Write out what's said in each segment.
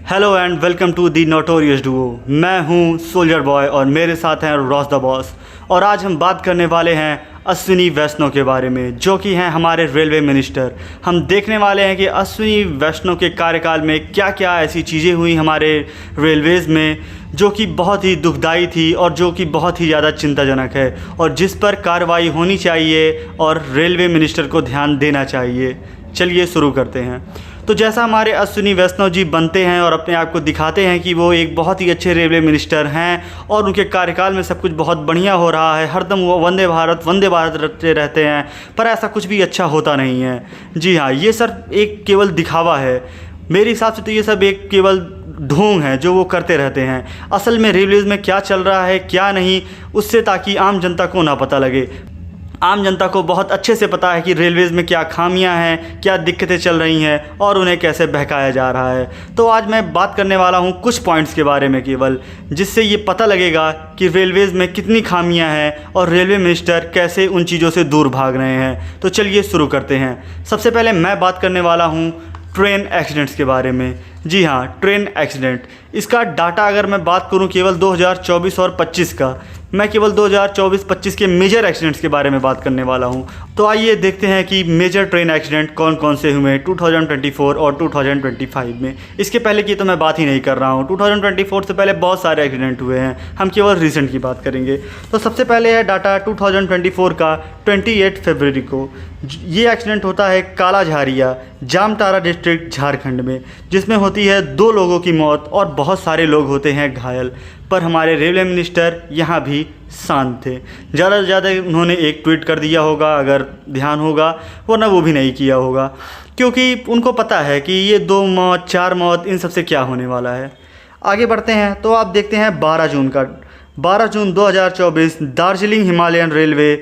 Hello and welcome to the notorious duo. मैं हूं soldier boy और मेरे साथ हैं रॉस द बॉस। और आज हम बात करने वाले हैं अश्विनी वैष्णव के बारे में, जो कि हैं हमारे रेलवे मिनिस्टर। हम देखने वाले हैं कि अश्विनी वैष्णव के कार्यकाल में क्या क्या ऐसी चीज़ें हुई हमारे रेलवेज़ में जो कि बहुत ही दुखदाई थी और जो कि बहुत ही ज़्यादा चिंताजनक है और जिस पर कार्रवाई होनी चाहिए और रेलवे मिनिस्टर को ध्यान देना चाहिए। चलिए शुरू करते हैं। तो जैसा हमारे अश्विनी वैष्णव जी बनते हैं और अपने आप को दिखाते हैं कि वो एक बहुत ही अच्छे रेलवे मिनिस्टर हैं और उनके कार्यकाल में सब कुछ बहुत बढ़िया हो रहा है, हरदम वो वंदे भारत रटते रहते हैं, पर ऐसा कुछ भी अच्छा होता नहीं है। जी हाँ, ये सर एक केवल दिखावा है। मेरे हिसाब से तो ये सब एक केवल ढोंग है जो वो करते रहते हैं। असल में रेलवेज़ में क्या चल रहा है क्या नहीं, उससे ताकि आम जनता को ना पता लगे। आम जनता को बहुत अच्छे से पता है कि रेलवेज़ में क्या खामियां हैं, क्या दिक्कतें चल रही हैं और उन्हें कैसे बहकाया जा रहा है। तो आज मैं बात करने वाला हूं कुछ पॉइंट्स के बारे में केवल, जिससे ये पता लगेगा कि रेलवेज़ में कितनी खामियां हैं और रेलवे मिनिस्टर कैसे उन चीज़ों से दूर भाग रहे हैं। तो चलिए शुरू करते हैं। सबसे पहले मैं बात करने वाला हूँ ट्रेन एक्सीडेंट्स के बारे में। जी हाँ, ट्रेन एक्सीडेंट, इसका डाटा अगर मैं बात करूं केवल 2024 और 25 का, मैं केवल 2024-25 के मेजर एक्सीडेंट्स के बारे में बात करने वाला हूं। तो आइए देखते हैं कि मेजर ट्रेन एक्सीडेंट कौन कौन से हुए 2024 और 2025 में। इसके पहले की तो मैं बात ही नहीं कर रहा हूं। 2024 से पहले बहुत सारे एक्सीडेंट हुए हैं, हम केवल रिसेंट की बात करेंगे। तो सबसे पहले है डाटा 2024 का 28 फरवरी को। ये एक्सीडेंट होता है कालाझारिया, जामताड़ा डिस्ट्रिक्ट, झारखंड में, जिसमें होती है 2 लोगों की मौत और बहुत सारे लोग होते हैं घायल। पर हमारे रेलवे मिनिस्टर यहाँ भी शांत थे। ज़्यादा से ज़्यादा उन्होंने एक ट्वीट कर दिया होगा अगर ध्यान होगा, वरना वो भी नहीं किया होगा, क्योंकि उनको पता है कि ये 2 मौत 4 मौत इन सब से क्या होने वाला है। आगे बढ़ते हैं तो आप देखते हैं 12 जून का, 12 June 2024, Darjeeling Himalayan Railway,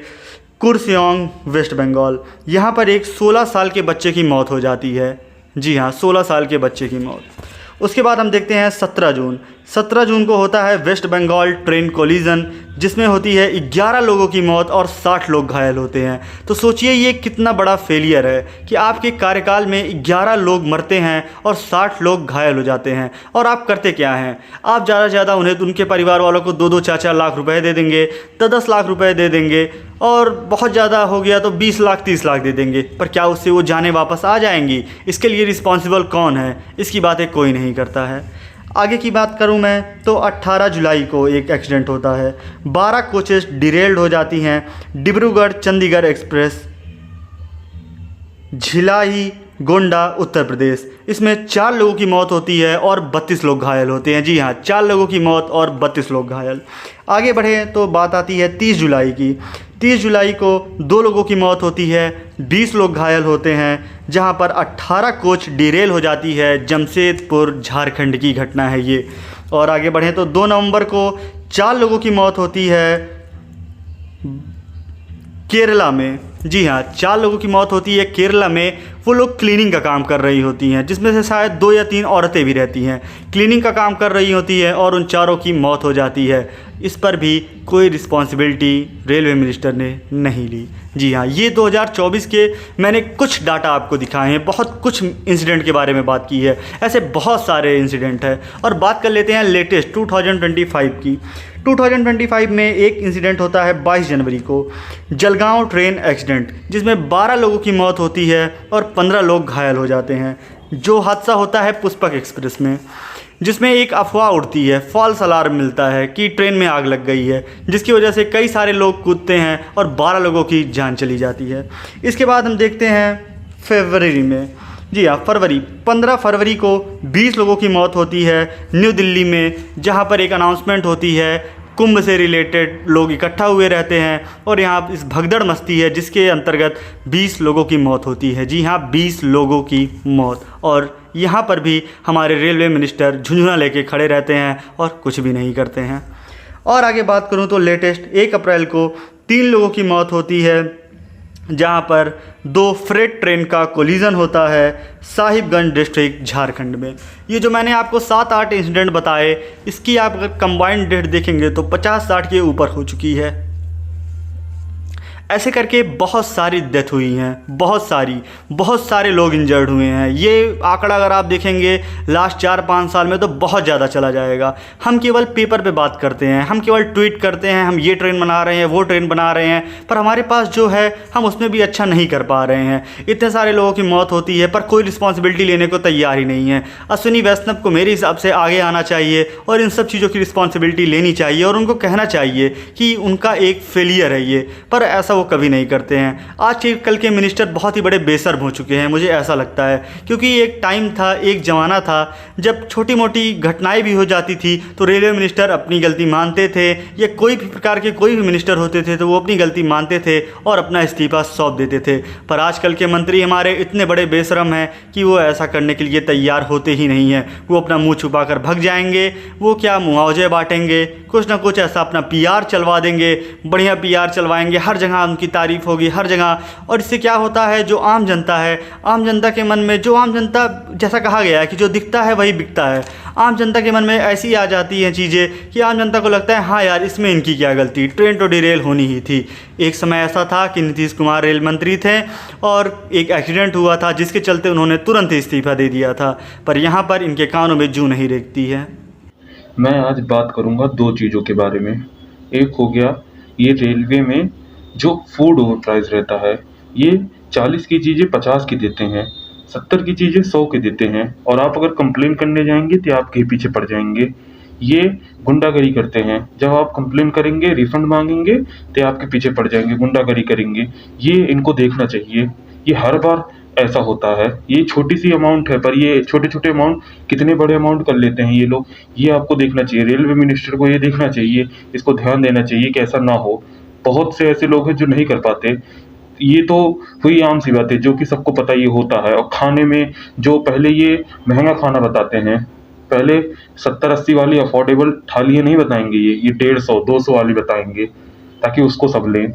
Kurseong, West Bengal. यहाँ पर एक 16 साल के बच्चे की मौत हो जाती है। जी हाँ, 16 साल के बच्चे की मौत। उसके बाद हम देखते हैं 17 जून। 17 जून को होता है वेस्ट बंगाल ट्रेन कोलिजन, जिसमें होती है 11 लोगों की मौत और 60 लोग घायल होते हैं। तो सोचिए ये कितना बड़ा फेलियर है कि आपके कार्यकाल में 11 लोग मरते हैं और 60 लोग घायल हो जाते हैं, और आप करते क्या हैं? आप ज़्यादा से ज़्यादा उन्हें, उनके परिवार वालों को 2-2, 4-4 लाख रुपए दे देंगे, 10-10 लाख रुपए दे देंगे, और बहुत ज़्यादा हो गया तो 20 लाख 30 लाख दे देंगे। पर क्या उससे वो जाने वापस आ जाएंगी? इसके लिए रिस्पॉन्सिबल कौन है? इसकी बातें कोई नहीं करता है। आगे की बात करूं मैं तो 18 जुलाई को एक एक्सीडेंट होता है। 12 कोचेस डिरेल्ड हो जाती हैं। डिब्रूगढ़ चंडीगढ़ एक्सप्रेस, झिलाई, गोंडा, उत्तर प्रदेश। इसमें 4 लोगों की मौत होती है और 32 लोग घायल होते हैं। जी हाँ, 4 लोगों की मौत और 32 लोग घायल। आगे बढ़े तो बात आती है 30 जुलाई की। 30 जुलाई को 2 लोगों की मौत होती है, 20 लोग घायल होते हैं, जहां पर 18 कोच डिरेल हो जाती है। जमशेदपुर, झारखंड की घटना है ये। और आगे बढ़े तो 2 नवंबर को 4 लोगों की मौत होती है केरला में। जी हाँ, 4 लोगों की मौत होती है केरला में। वो लोग क्लीनिंग का काम कर रही होती हैं, जिसमें से शायद 2 या 3 औरतें भी रहती हैं। क्लीनिंग का काम कर रही होती है और उन 4 की मौत हो जाती है। इस पर भी कोई रिस्पॉन्सिबिलिटी रेलवे मिनिस्टर ने नहीं ली। जी हाँ, ये 2024 के मैंने कुछ डाटा आपको दिखाए हैं, बहुत कुछ इंसिडेंट के बारे में बात की है, ऐसे बहुत सारे इंसिडेंट हैं। और बात कर लेते हैं लेटेस्ट 2025 की। 2025 में एक इंसिडेंट होता है 22 जनवरी को, जलगांव ट्रेन एक्सीडेंट, जिसमें 12 लोगों की मौत होती है और 15 लोग घायल हो जाते हैं। जो हादसा होता है पुष्पक एक्सप्रेस में, जिसमें एक अफवाह उड़ती है, फॉल्स अलार्म मिलता है कि ट्रेन में आग लग गई है, जिसकी वजह से कई सारे लोग कूदते हैं और 12 लोगों की जान चली जाती है। इसके बाद हम देखते हैं फरवरी में। जी हाँ, 15 फरवरी को 20 लोगों की मौत होती है न्यू दिल्ली में, जहाँ पर एक अनाउंसमेंट होती है, कुंभ से रिलेटेड लोग इकट्ठा हुए रहते हैं और यहाँ इस भगदड़ मस्ती है, जिसके अंतर्गत 20 लोगों की मौत होती है। जी हाँ, 20 लोगों की मौत। और यहाँ पर भी हमारे रेलवे मिनिस्टर झुंझुना लेके खड़े रहते हैं और कुछ भी नहीं करते हैं। और आगे बात करूँ तो लेटेस्ट 1 अप्रैल को 3 लोगों की मौत होती है, जहाँ पर 2 फ्रेट ट्रेन का कोलिजन होता है साहिबगंज डिस्ट्रिक्ट, झारखंड में। ये जो मैंने आपको 7-8 इंसिडेंट बताए, इसकी आप अगर कंबाइंड डेट देखेंगे तो 50-60 के ऊपर हो चुकी है। ऐसे करके बहुत सारी डेथ हुई हैं, बहुत सारे लोग इंजर्ड हुए हैं। ये आंकड़ा अगर आप देखेंगे लास्ट 4-5 साल में तो बहुत ज़्यादा चला जाएगा। हम केवल पेपर पे बात करते हैं, हम केवल ट्वीट करते हैं, हम ये ट्रेन बना रहे हैं, वो ट्रेन बना रहे हैं, पर हमारे पास जो है हम उसमें भी अच्छा नहीं कर पा रहे हैं। इतने सारे लोगों की मौत होती है पर कोई रिस्पॉन्सिबिलिटी लेने को तैयार ही नहीं है। अश्विनी वैष्णव को मेरे हिसाब से आगे आना चाहिए और इन सब चीज़ों की रिस्पॉन्सिबिलिटी लेनी चाहिए और उनको कहना चाहिए कि उनका एक फेलियर है ये, पर ऐसा वो कभी नहीं करते हैं। आज के कल के मिनिस्टर बहुत ही बड़े बेशर्म हो चुके हैं, मुझे ऐसा लगता है, क्योंकि एक टाइम था, एक ज़माना था जब छोटी मोटी घटनाएं भी हो जाती थी तो रेलवे मिनिस्टर अपनी गलती मानते थे, या कोई भी प्रकार के कोई भी मिनिस्टर होते थे तो वो अपनी गलती मानते थे और अपना इस्तीफा सौंप देते थे। पर आजकल के मंत्री हमारे इतने बड़े बेशरम हैं कि वो ऐसा करने के लिए तैयार होते ही नहीं हैं। वो अपना मुंह छुपा कर भग जाएंगे, वो क्या मुआवजे बांटेंगे, कुछ ना कुछ ऐसा अपना पीआर चलवा देंगे, बढ़िया पीआर चलवाएंगे, हर जगह उनकी तारीफ होगी, हर जगह। और इससे क्या होता है, जो आम जनता है, आम जनता के मन में, जो आम जनता, जैसा कहा गया है कि जो दिखता है वही बिकता है, आम जनता के मन में ऐसी आ जाती हैं चीज़ें कि आम जनता को लगता है हाँ यार इसमें इनकी क्या गलती, ट्रेन तो डिरेल होनी ही थी। एक समय ऐसा था कि नीतीश कुमार रेल मंत्री थे और एक एक्सीडेंट हुआ था जिसके चलते उन्होंने तुरंत इस्तीफा दे दिया था, पर यहाँ पर इनके कानों में जूं नहीं रेंगती है। मैं आज बात करूंगा दो चीज़ों के बारे में। एक हो गया ये रेलवे में जो फूड ओवर प्राइस रहता है, ये 40 की चीज़ें 50 की देते हैं, 70 की चीज़ें 100 की देते हैं, और आप अगर कंप्लेन करने जाएंगे तो आपके ही पीछे पड़ जाएंगे। ये गुंडागरी करते हैं, जब आप कंप्लेन करेंगे, रिफंड मांगेंगे तो आपके पीछे पड़ जाएंगे, गुंडागरी करेंगे। ये इनको देखना चाहिए, ये हर बार ऐसा होता है। ये छोटी सी अमाउंट है पर ये छोटे छोटे अमाउंट कितने बड़े अमाउंट कर लेते हैं ये लोग। ये आपको देखना चाहिए, रेलवे मिनिस्टर को ये देखना चाहिए, इसको ध्यान देना चाहिए कि ऐसा ना हो। बहुत से ऐसे लोग हैं जो नहीं कर पाते। ये तो हुई आम सी बात है जो कि सबको पता ये होता है। और खाने में जो पहले ये महंगा खाना बताते हैं, पहले 70-80 वाली अफोर्डेबल थालियाँ नहीं बताएंगे, ये 150-200 वाली बताएंगे ताकि उसको सब लें।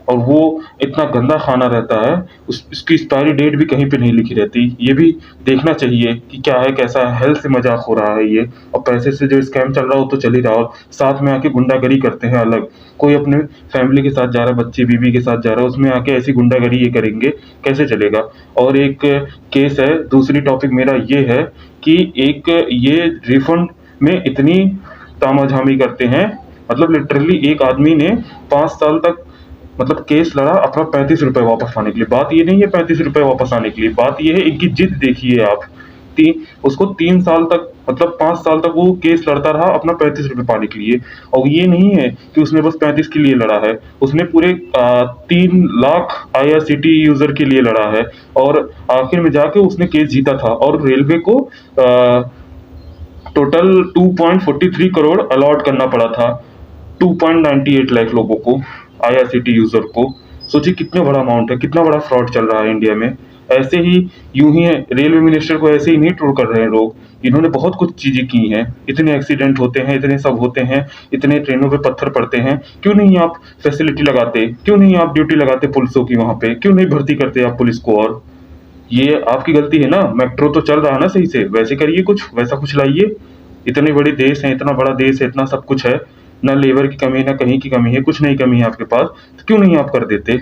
और वो इतना गंदा खाना रहता है, उसकी एक्सपायरी डेट भी कहीं पे नहीं लिखी रहती। ये भी देखना चाहिए कि क्या है, कैसा है, हेल्थ से मजाक हो रहा है ये, और पैसे से जो स्कैम चल रहा हो तो चल ही रहा हो, साथ में आके गुंडागरी करते हैं अलग। कोई अपने फैमिली के साथ जा रहा है, बच्चे बीवी के साथ जा रहा है, उसमें आके ऐसी गुंडागरी ये करेंगे, कैसे चलेगा। और एक केस है, दूसरी टॉपिक मेरा ये है कि एक ये रिफंड में इतनी तामाझामी करते हैं, मतलब लिटरली एक आदमी ने 5 साल तक मतलब केस लड़ा अपना 35 रुपए वापस पाने के लिए। बात ये नहीं है 35 रुपए वापस आने के लिए, बात ये है इनकी जिद देखिए आप। उसको 3 साल तक, मतलब 5 साल तक वो केस लड़ता रहा अपना 35 रुपए पाने के लिए। और ये नहीं है कि उसने बस 35 के लिए लड़ा है, उसने पूरे 3 लाख IRCTC यूजर के लिए लड़ा है, और आखिर में जाके उसने केस जीता था। और रेलवे को टोटल 2.43 करोड़ अलॉट करना पड़ा था 2.98 लाख लोगों को, IRCTC यूजर को। सोचिए कितना बड़ा अमाउंट है, कितना बड़ा फ्रॉड चल रहा है इंडिया में। ऐसे ही यूं ही है, रेलवे मिनिस्टर को ऐसे ही नहीं ट्रोल कर रहे हैं लोग, इन्होंने बहुत कुछ चीजें की हैं। इतने एक्सीडेंट होते हैं, इतने सब होते हैं, इतने ट्रेनों पे पत्थर पड़ते हैं, क्यों नहीं आप फैसिलिटी लगाते, क्यों नहीं आप ड्यूटी लगाते पुलिसों की वहां पे, क्यों नहीं भर्ती करते आप पुलिस को। और ये आपकी गलती है ना, मेट्रो तो चल रहा है ना सही से, वैसे करिए कुछ, वैसा कुछ लाइए। इतने बड़े देश है, इतना बड़ा देश है, इतना सब कुछ है, ना लेबर की कमी, ना कहीं की कमी है, कुछ नहीं कमी है आपके पास, तो क्यों नहीं आप कर देते।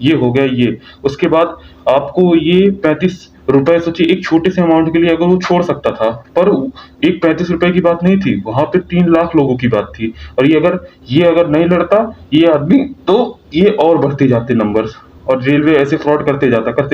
ये हो गया ये। उसके बाद आपको ये 35 रुपए, सोचिए एक छोटे से अमाउंट के लिए अगर वो छोड़ सकता था, पर एक 35 रुपए की बात नहीं थी, वहां पे 3 लाख लोगों की बात थी। और ये अगर नहीं लड़ता ये आदमी, तो ये और बढ़ते जाते नंबर्स, और रेलवे ऐसे फ्रॉड करते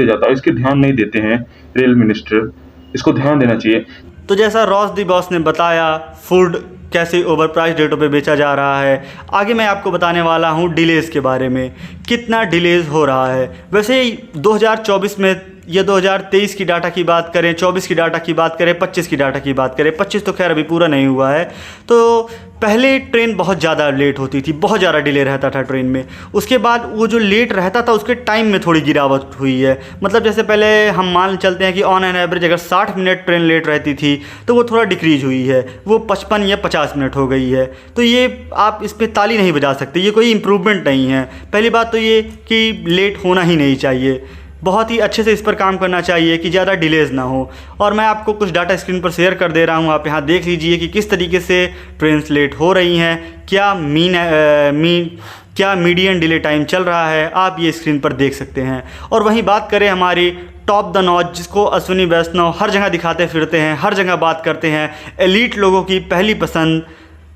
जाता। इसके ध्यान नहीं देते हैं रेल मिनिस्टर, इसको ध्यान देना चाहिए। तो जैसा रॉस द बॉस ने बताया, फूड कैसे ओवर प्राइस रेटों पे बेचा जा रहा है, आगे मैं आपको बताने वाला हूँ डिलेज़ के बारे में, कितना डिलेज़ हो रहा है। वैसे 2024 में या 2023 की डाटा की बात करें, 24 की डाटा की बात करें, 25 की डाटा की बात करें, 25 तो खैर अभी पूरा नहीं हुआ है, तो पहले ट्रेन बहुत ज़्यादा लेट होती थी, बहुत ज़्यादा डिले रहता था ट्रेन में। उसके बाद वो जो लेट रहता था उसके टाइम में थोड़ी गिरावट हुई है। मतलब जैसे पहले हम मान चलते हैं कि ऑन एन एवरेज अगर 60 मिनट ट्रेन लेट रहती थी तो वो थोड़ा डिक्रीज हुई है, वो 55 या 50 मिनट हो गई है। तो ये आप इस पर ताली नहीं बजा सकते, ये कोई इम्प्रूवमेंट नहीं है। पहली बात तो ये कि लेट होना ही नहीं चाहिए, बहुत ही अच्छे से इस पर काम करना चाहिए कि ज़्यादा डिलेज़ ना हो। और मैं आपको कुछ डाटा स्क्रीन पर शेयर कर दे रहा हूँ, आप यहाँ देख लीजिए कि किस तरीके से ट्रेन्स लेट हो रही हैं, क्या मीन क्या मीडियन डिले टाइम चल रहा है, आप ये स्क्रीन पर देख सकते हैं। और वहीं बात करें हमारी टॉप द नॉच, जिसको अश्विनी वैष्णव हर जगह दिखाते फिरते हैं, हर जगह बात करते हैं, एलीट लोगों की पहली पसंद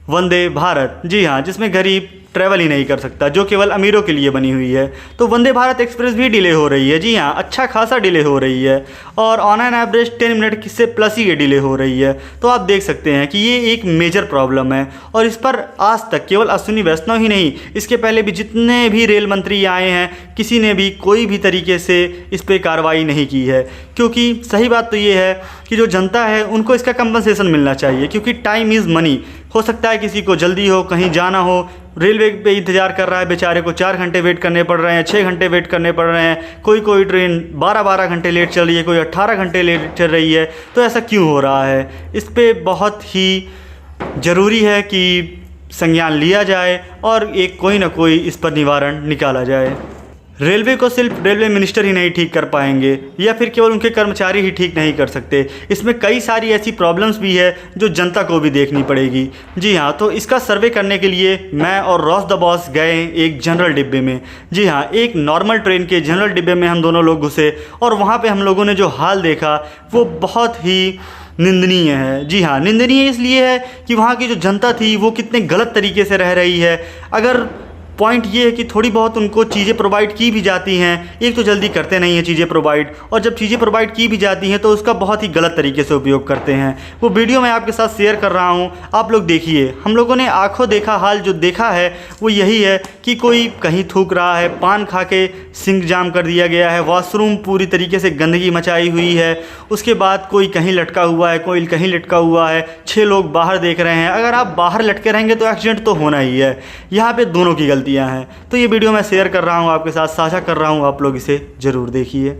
वंदे भारत। जी हाँ, जिसमें गरीब ट्रैवल ही नहीं कर सकता, जो केवल अमीरों के लिए बनी हुई है। तो वंदे भारत एक्सप्रेस भी डिले हो रही है। जी हाँ, अच्छा खासा डिले हो रही है और ऑन एन एवरेज 10 मिनट से प्लस ही ये डिले हो रही है। तो आप देख सकते हैं कि ये एक मेजर प्रॉब्लम है और इस पर आज तक केवल अश्विनी वैष्णव ही नहीं, इसके पहले भी जितने भी रेल मंत्री आए हैं, किसी ने भी कोई भी तरीके से इस पर कार्रवाई नहीं की है। क्योंकि सही बात तो ये है कि जो जनता है उनको इसका कंपनसेशन मिलना चाहिए, क्योंकि टाइम इज़ मनी। हो सकता है किसी को जल्दी हो, कहीं जाना हो, रेलवे पे इंतज़ार कर रहा है, बेचारे को 4 घंटे वेट करने पड़ रहे हैं, 6 घंटे वेट करने पड़ रहे हैं, कोई ट्रेन 12 घंटे लेट चल रही है, कोई 18 घंटे लेट चल रही है। तो ऐसा क्यों हो रहा है? इस पे बहुत ही ज़रूरी है कि संज्ञान लिया जाए और एक कोई ना कोई इस पर निवारण निकाला जाए। रेलवे को सिर्फ रेलवे मिनिस्टर ही नहीं ठीक कर पाएंगे या फिर केवल उनके कर्मचारी ही ठीक नहीं कर सकते। इसमें कई सारी ऐसी प्रॉब्लम्स भी है जो जनता को भी देखनी पड़ेगी। जी हाँ, तो इसका सर्वे करने के लिए मैं और रॉस द बॉस गए एक जनरल डिब्बे में। जी हाँ, एक नॉर्मल ट्रेन के जनरल डिब्बे में हम दोनों लोग घुसे और वहाँ पे हम लोगों ने जो हाल देखा वो बहुत ही निंदनीय है। जी हाँ, निंदनीय इसलिए है कि वहाँ की जो जनता थी वो कितने गलत तरीके से रह रही है। अगर पॉइंट ये है कि थोड़ी बहुत उनको चीज़ें प्रोवाइड की भी जाती हैं, एक तो जल्दी करते नहीं हैं चीज़ें प्रोवाइड, और जब चीज़ें प्रोवाइड की भी जाती हैं तो उसका बहुत ही गलत तरीके से उपयोग करते हैं। वो वीडियो मैं आपके साथ शेयर कर रहा हूँ, आप लोग देखिए। हम लोगों ने आंखों देखा हाल जो देखा है वो यही है कि कोई कहीं थूक रहा है, पान खा के सिंक जाम कर दिया गया है, वॉशरूम पूरी तरीके से गंदगी मचाई हुई है, उसके बाद कोई कहीं लटका हुआ है, कोई कहीं लटका हुआ है, 6 लोग बाहर देख रहे हैं। अगर आप बाहर लटके रहेंगे तो एक्सीडेंट तो होना ही है। यहाँ पे दोनों की गलतियाँ हैं। तो ये वीडियो मैं शेयर कर रहा हूँ, आपके साथ साझा कर रहा हूँ, आप लोग इसे ज़रूर देखिए।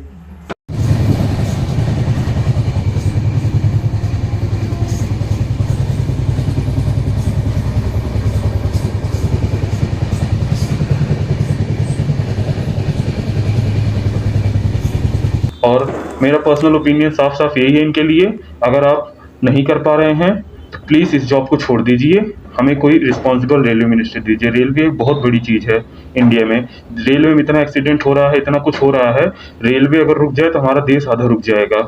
और मेरा पर्सनल ओपिनियन साफ साफ यही है इनके लिए, अगर आप नहीं कर पा रहे हैं तो प्लीज़ इस जॉब को छोड़ दीजिए, हमें कोई रिस्पॉन्सिबल रेलवे मिनिस्टर दीजिए। रेलवे बहुत बड़ी चीज़ है इंडिया में, रेलवे में इतना एक्सीडेंट हो रहा है, इतना कुछ हो रहा है, रेलवे अगर रुक जाए तो हमारा देश आधा रुक जाएगा।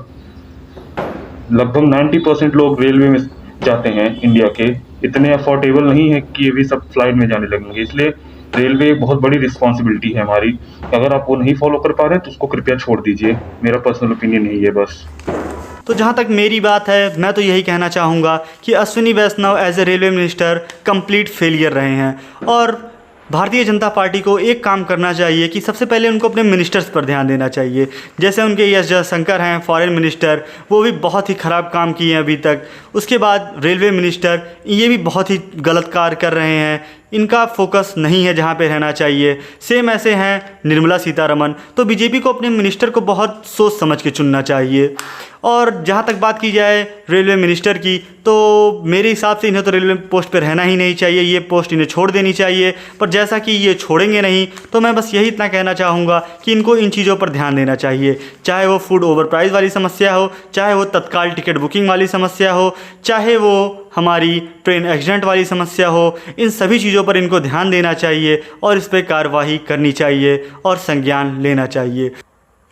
लगभग 90% लोग रेलवे में जाते हैं इंडिया के, इतने अफोर्डेबल नहीं है कि ये भी सब फ्लाइट में जाने लगेंगे। इसलिए रेलवे एक बहुत बड़ी रिस्पॉन्सिबिलिटी है हमारी, अगर आप वो नहीं फॉलो कर पा रहे हैं तो उसको कृपया छोड़ दीजिए। मेरा पर्सनल ओपिनियन यही है बस। तो जहाँ तक मेरी बात है, मैं तो यही कहना चाहूँगा कि Ashwini Vaishnaw as a railway minister complete failure रहे हैं और भारतीय जनता पार्टी को एक काम करना चाहिए कि सबसे पहले उनको अपने मिनिस्टर्स पर ध्यान देना चाहिए। जैसे उनके एस जयशंकर हैं फॉरेन मिनिस्टर, वो भी बहुत ही ख़राब काम किए हैं अभी तक। उसके बाद रेलवे मिनिस्टर, ये भी बहुत ही गलत कार्य कर रहे हैं, इनका फोकस नहीं है जहाँ पे रहना चाहिए। सेम ऐसे हैं निर्मला सीतारमण। तो बीजेपी को अपने मिनिस्टर को बहुत सोच समझ के चुनना चाहिए। और जहाँ तक बात की जाए रेलवे मिनिस्टर की, तो मेरे हिसाब से इन्हें तो रेलवे पोस्ट पर रहना ही नहीं चाहिए, ये पोस्ट इन्हें छोड़ देनी चाहिए। पर जैसा कि ये छोड़ेंगे नहीं तो मैं बस यही इतना कहना चाहूँगा कि इनको इन चीज़ों पर ध्यान देना चाहिए, चाहे वो फूड ओवर प्राइस वाली समस्या हो, चाहे वो तत्काल टिकट बुकिंग वाली समस्या हो, चाहे वो हमारी ट्रेन एक्सीडेंट वाली समस्या हो। इन सभी चीज़ों पर इनको ध्यान देना चाहिए और इस पर कार्रवाई करनी चाहिए और संज्ञान लेना चाहिए।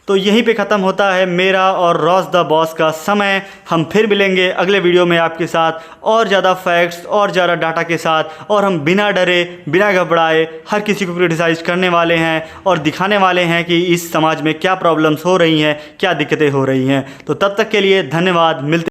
तो यहीं पे ख़त्म होता है मेरा और रॉस द बॉस का समय। हम फिर मिलेंगे अगले वीडियो में आपके साथ और ज़्यादा फैक्ट्स और ज़्यादा डाटा के साथ, और हम बिना डरे बिना घबराए हर किसी को क्रिटिसाइज़ करने वाले हैं और दिखाने वाले हैं कि इस समाज में क्या प्रॉब्लम्स हो रही हैं, क्या दिक्कतें हो रही हैं। तो तब तक के लिए धन्यवाद। मिलते